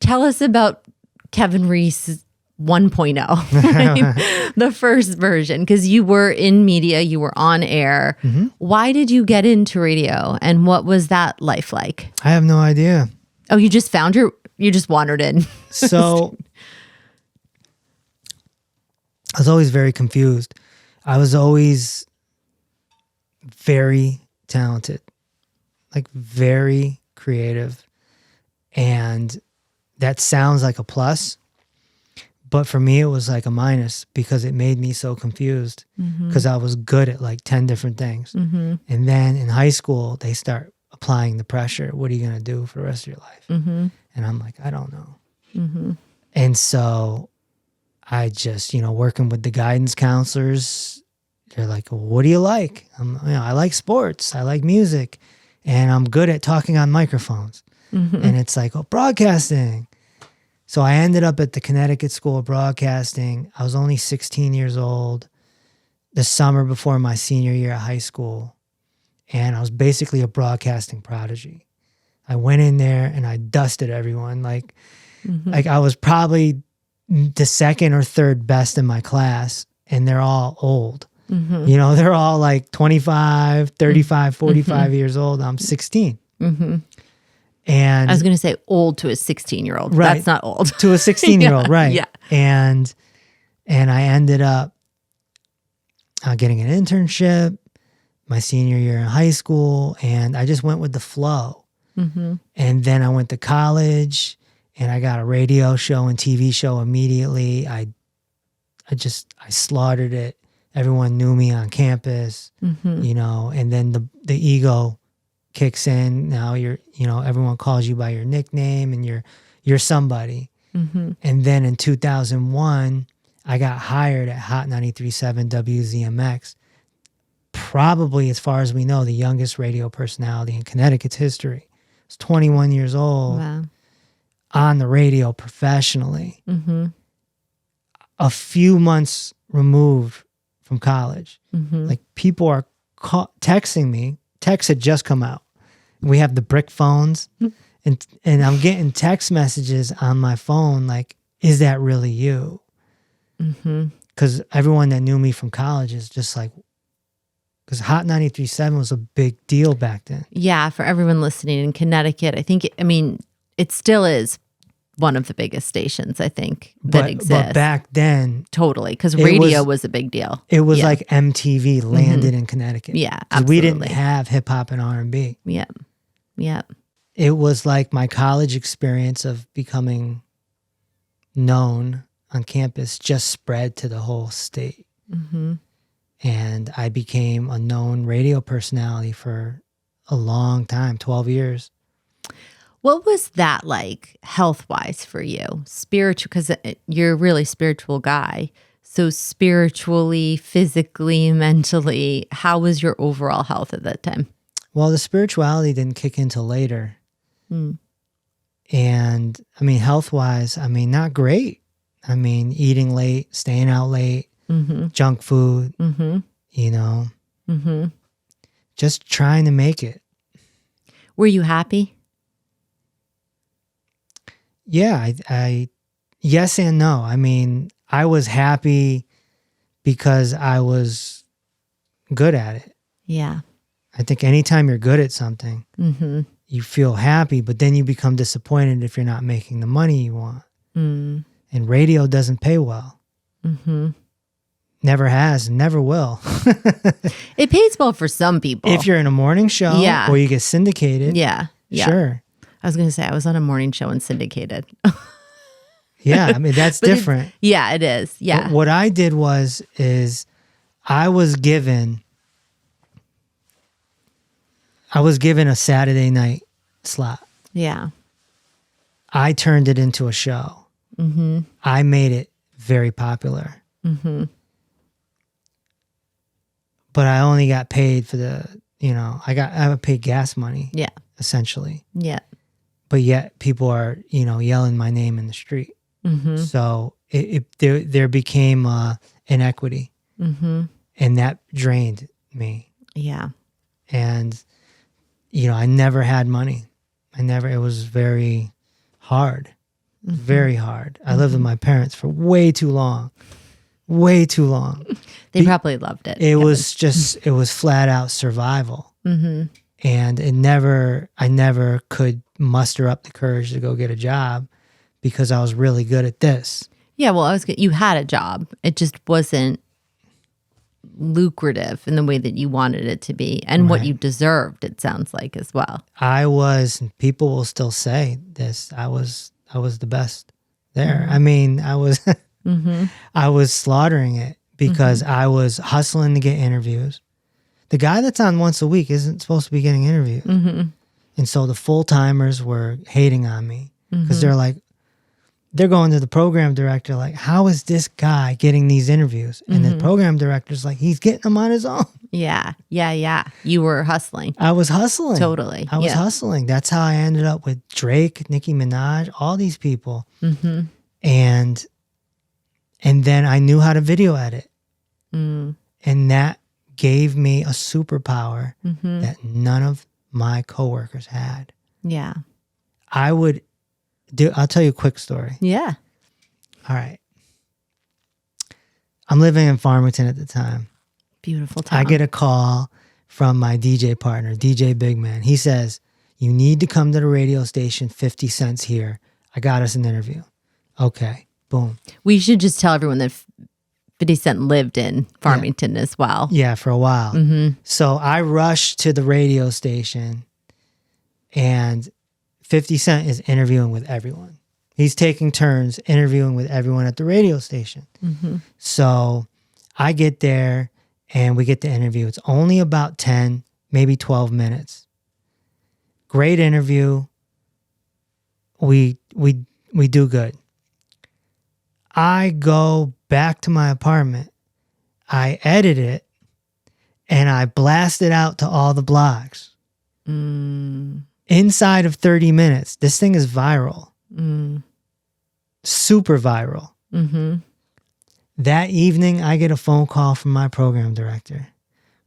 tell us about Kevin Reese 1.0, right? The first version, because you were in media, you were on air. Why did you get into radio, and what was that life like? I have no idea. Oh, you just wandered in. So I was always very confused. I was always very talented, like very creative. And that sounds like a plus, but for me, it was like a minus because it made me so confused because I was good at like 10 different things. And then in high school, they start applying the pressure. What are you going to do for the rest of your life? And I'm like, I don't know. And so I just, working with the guidance counselors, they're like, well, what do you like? I like sports. I like music. And I'm good at talking on microphones. And it's like, broadcasting. So I ended up at the Connecticut School of Broadcasting. I was only 16 years old, the summer before my senior year of high school. And I was basically a broadcasting prodigy. I went in there and I dusted everyone. Like I was probably the second or third best in my class, and they're all old. They're all like 25, 35, 45 years old. I'm 16. And I was going to say old to a 16-year-old. Right. That's not old. To a 16-year-old, right. Yeah. And I ended up getting an internship my senior year in high school, and I just went with the flow. And then I went to college, and I got a radio show and TV show immediately. I slaughtered it. Everyone knew me on campus, and then the ego kicks in. Now everyone calls you by your nickname, and you're somebody. And then in 2001, I got hired at Hot 93.7 WZMX, probably, as far as we know, the youngest radio personality in Connecticut's history. I was 21 years old. Wow. On the radio professionally. A few months removed from college. Like people are texting me. Texts had just come out. We have the brick phones, and I'm getting text messages on my phone like, is that really you? Because everyone that knew me from college is just like, because Hot 93.7 was a big deal back then. Yeah, for everyone listening in Connecticut, it still is one of the biggest stations, I think, that exists. But back then... Totally, because radio was a big deal. It was like MTV landed in Connecticut. Yeah, absolutely. We didn't have hip-hop and R&B. Yeah. It was like my college experience of becoming known on campus just spread to the whole state. And I became a known radio personality for a long time, 12 years. What was that like health-wise for you? Spiritual, because you're a really spiritual guy. So spiritually, physically, mentally, how was your overall health at that time? Well, the spirituality didn't kick in till later. And health-wise, not great. Eating late, staying out late, junk food, just trying to make it. Were you happy? Yeah, I yes and no. I was happy because I was good at it. Yeah. I think anytime you're good at something, you feel happy, but then you become disappointed if you're not making the money you want. And radio doesn't pay well. Never has, never will. It pays well for some people. If you're in a morning show or you get syndicated. Yeah. Sure. I was going to say, I was on a morning show and syndicated. Yeah, that's different. Yeah, it is. Yeah. But what I did is I was given a Saturday night slot. Yeah. I turned it into a show. I made it very popular. But I only got paid for I got paid gas money. Yeah. Essentially. Yeah. But yet people are, yelling my name in the street. So there became inequity. And that drained me. Yeah. And, I never had money. It was very hard. very hard. I lived with my parents for way too long. Way too long. They probably loved it. It was flat out survival. And I never could muster up the courage to go get a job because I was really good at this. Yeah, well, you had a job. It just wasn't lucrative in the way that you wanted it to be and what you deserved, it sounds like, as well. People will still say this, I was the best there. I mean, I was I was slaughtering it because I was hustling to get interviews. The guy that's on once a week isn't supposed to be getting interviews. And so the full-timers were hating on me because they're going to the program director like, how is this guy getting these interviews? And the program director's like, he's getting them on his own. Yeah. You were hustling. I was hustling. Totally. I was hustling. That's how I ended up with Drake, Nicki Minaj, all these people. And then I knew how to video edit. And that gave me a superpower that none of my coworkers had. Yeah. I'll tell you a quick story. Yeah. All right. I'm living in Farmington at the time. Beautiful town. I get a call from my DJ partner, DJ Big Man. He says, you need to come to the radio station, 50 Cent's here. I got us an interview. Okay. Boom. We should just tell everyone that 50 Cent lived in Farmington as well. Yeah, for a while. So I rushed to the radio station and 50 Cent is interviewing with everyone. He's taking turns interviewing with everyone at the radio station. So I get there and we get the interview. It's only about 10, maybe 12 minutes. Great interview. We do good. I go back to my apartment. I edit it and I blast it out to all the blogs. Inside of 30 minutes, this thing is viral. Super viral. That evening, I get a phone call from my program director.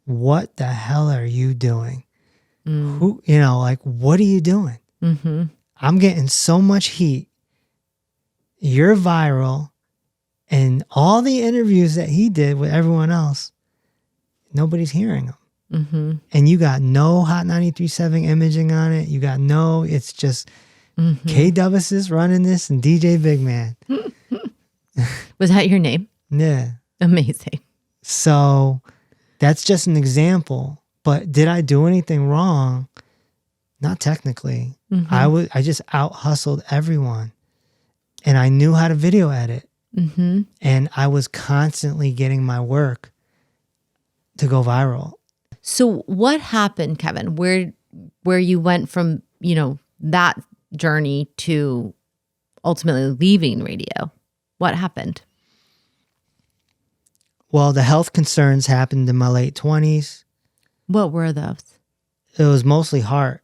What the hell are you doing? What are you doing? I'm getting so much heat. You're viral. And all the interviews that he did with everyone else, nobody's hearing them. And you got no Hot 93.7 imaging on it. You got it's just K Dovis is running this and DJ Big Man. Was that your name? Yeah. Amazing. So that's just an example. But did I do anything wrong? Not technically. I just out hustled everyone. And I knew how to video edit. And I was constantly getting my work to go viral. So what happened, Kevin, where you went from, that journey to ultimately leaving radio? What happened? Well, the health concerns happened in my late 20s. What were those? It was mostly heart.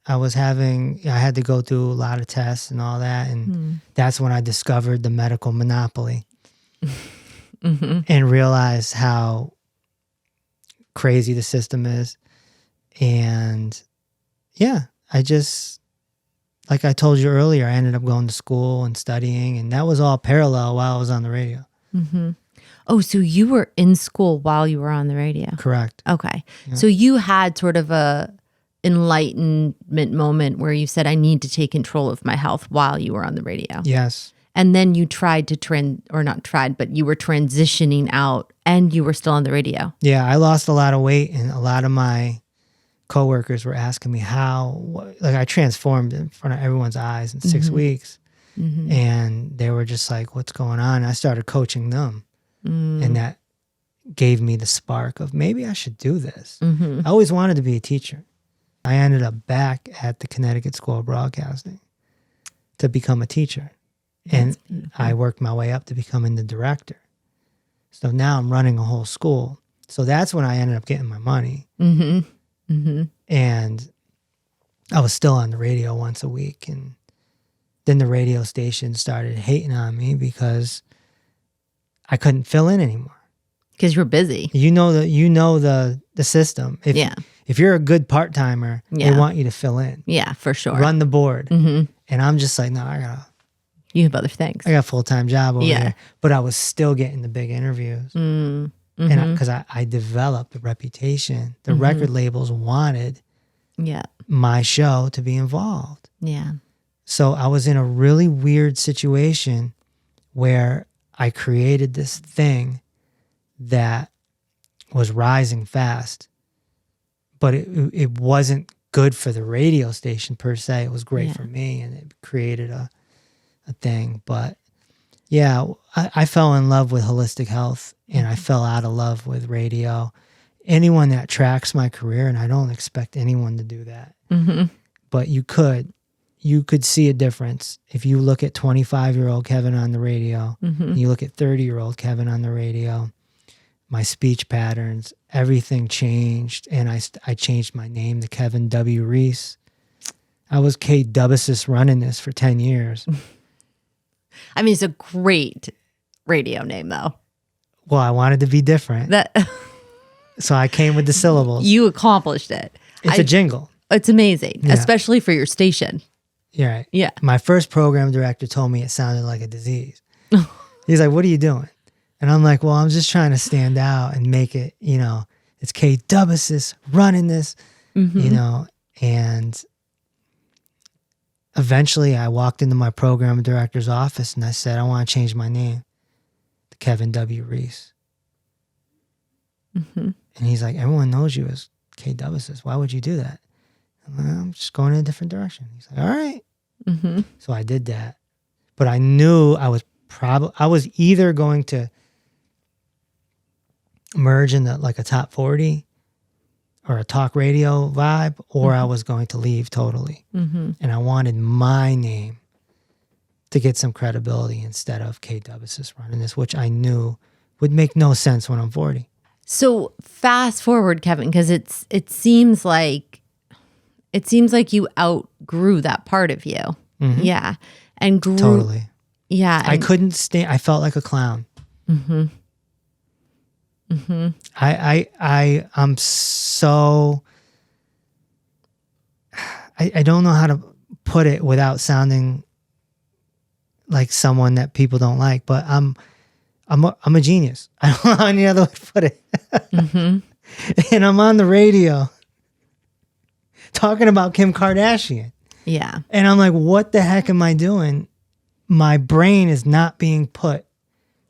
I had to go through a lot of tests and all that. And that's when I discovered the medical monopoly and realized how crazy the system is. And yeah, like I told you earlier, I ended up going to school and studying, and that was all parallel while I was on the radio. Oh, so you were in school while you were on the radio? Correct. Okay. Yeah. So you had sort of a enlightenment moment where you said, I need to take control of my health while you were on the radio. Yes. And then you tried to but you were transitioning out and you were still on the radio. Yeah, I lost a lot of weight and a lot of my coworkers were asking me I transformed in front of everyone's eyes in 6 weeks. And they were just like, what's going on? And I started coaching them. And that gave me the spark of maybe I should do this. I always wanted to be a teacher. I ended up back at the Connecticut School of Broadcasting to become a teacher. And I worked my way up to becoming the director. So now I'm running a whole school. So that's when I ended up getting my money. And I was still on the radio once a week. And then the radio station started hating on me because I couldn't fill in anymore. Because you're busy. You know the system. If you're a good part-timer, they want you to fill in. Yeah, for sure. Run the board. And I'm just like, no, I gotta You have other things. I got a full-time job over Yeah. there, but I was still getting the big interviews. And because I developed a reputation, the record labels wanted Yeah. my show to be involved. Yeah. So I was in a really weird situation where I created this thing that was rising fast, but it wasn't good for the radio station per se. It was great for me, and it created a thing. But yeah, I fell in love with holistic health, and I fell out of love with radio. Anyone that tracks my career, and I don't expect anyone to do that, but you could see a difference if you look at 25-year-old Kevin on the radio, and you look at 30-year-old Kevin on the radio. My speech patterns, everything changed, and I changed my name to Kevin W. Reese. I was K. Dubbisis running this for 10 years. I mean, it's a great radio name, though. Well, I wanted to be different, so I came with the syllables. You accomplished it. It's a jingle. It's amazing, especially for your station. You're right. Yeah. My first program director told me it sounded like a disease. He's like, "What are you doing?" And I'm like, well, I'm just trying to stand out and make it, it's K. Dubbisis running this, and eventually I walked into my program director's office and I said, I want to change my name to Kevin W. Reese. And he's like, everyone knows you as K. Dubbisis. Why would you do that? I'm like, I'm just going in a different direction. He's like, all right. So I did that. But I knew I was either going to merge in like a top 40 or a talk radio vibe, or I was going to leave totally. And I wanted my name to get some credibility instead of K. Dubbisis running this, which I knew would make no sense when I'm 40. So fast forward, Kevin, because it seems like you outgrew that part of you. Yeah. And grew. Totally. Yeah. I couldn't stand, I felt like a clown. I'm so, I don't know how to put it without sounding like someone that people don't like, but I'm a genius. I don't know any other way to put it. And I'm on the radio talking about Kim Kardashian. Yeah. And I'm like, what the heck am I doing? My brain is not being put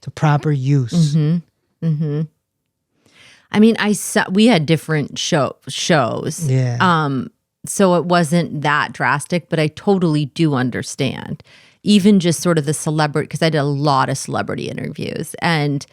to proper use. I mean, we had different shows. Yeah. So it wasn't that drastic, but I totally do understand. Even just sort of the celebrity, because I did a lot of celebrity interviews, and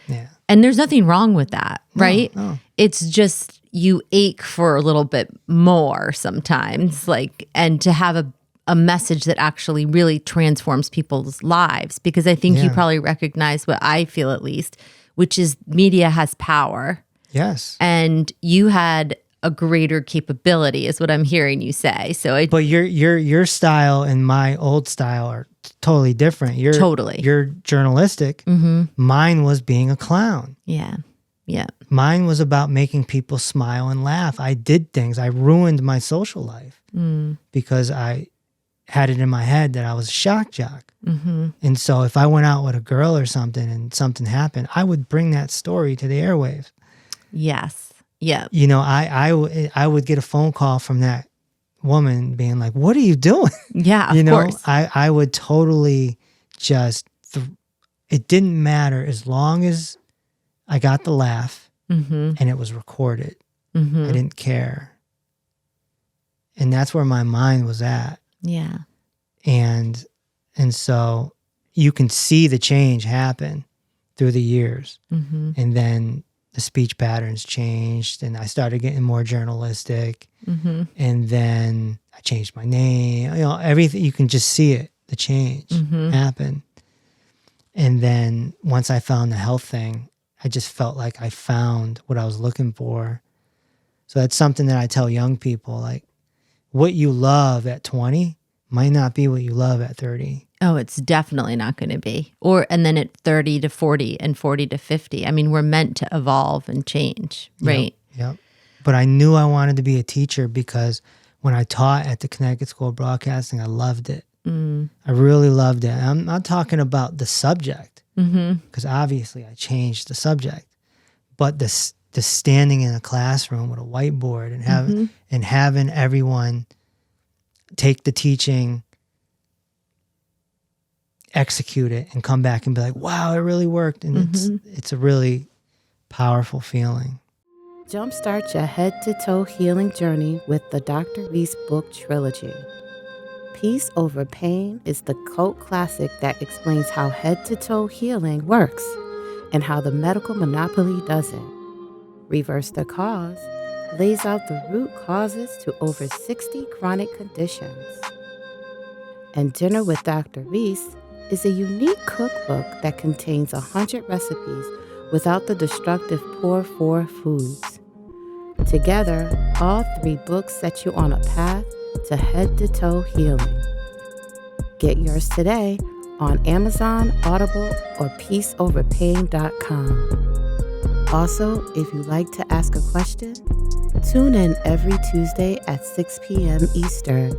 there's nothing wrong with that, right? No. It's just you ache for a little bit more sometimes, and to have a message that actually really transforms people's lives, because I think you probably recognize what I feel, at least, which is media has power. Yes. And you had a greater capability, is what I'm hearing you say. But your style and my old style are totally different. You're journalistic. Mine was being a clown. Yeah. Mine was about making people smile and laugh. I did things. I ruined my social life because I had it in my head that I was a shock jock. And so if I went out with a girl or something and something happened, I would bring that story to the airwaves. Yes. Yeah. I would get a phone call from that woman being like, what are you doing? Yeah, of course. I would totally just, it didn't matter as long as I got the laugh and it was recorded. I didn't care. And that's where my mind was at. Yeah. And so you can see the change happen through the years. And then the speech patterns changed and I started getting more journalistic. And then I changed my name. Everything, you can just see it, the change happen. And then once I found the health thing, I just felt like I found what I was looking for. So that's something that I tell young people, like, what you love at 20 might not be what you love at 30. Oh, it's definitely not going to be. And then at 30 to 40 and 40 to 50. I mean, we're meant to evolve and change, right? Yep. But I knew I wanted to be a teacher because when I taught at the Connecticut School of Broadcasting, I loved it. I really loved it. I'm not talking about the subject, Mm-hmm. because obviously I changed the subject, but the standing in a classroom with a whiteboard and having everyone take the teaching, execute it, and come back and be like, wow, it really worked. And it's a really powerful feeling. Jumpstart your head-to-toe healing journey with the Dr. Reese book trilogy. Peace Over Pain is the cult classic that explains how head-to-toe healing works and how the medical monopoly doesn't. Reverse the Cause lays out the root causes to over 60 chronic conditions. And Dinner with Dr. Reese is a unique cookbook that contains 100 recipes without the destructive pour for foods. Together, all 3 books set you on a path to head-to-toe healing. Get yours today on Amazon, Audible, or peaceoverpain.com. Also, if you'd like to ask a question, tune in every Tuesday at 6 p.m. Eastern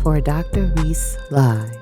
for Dr. Reese Live.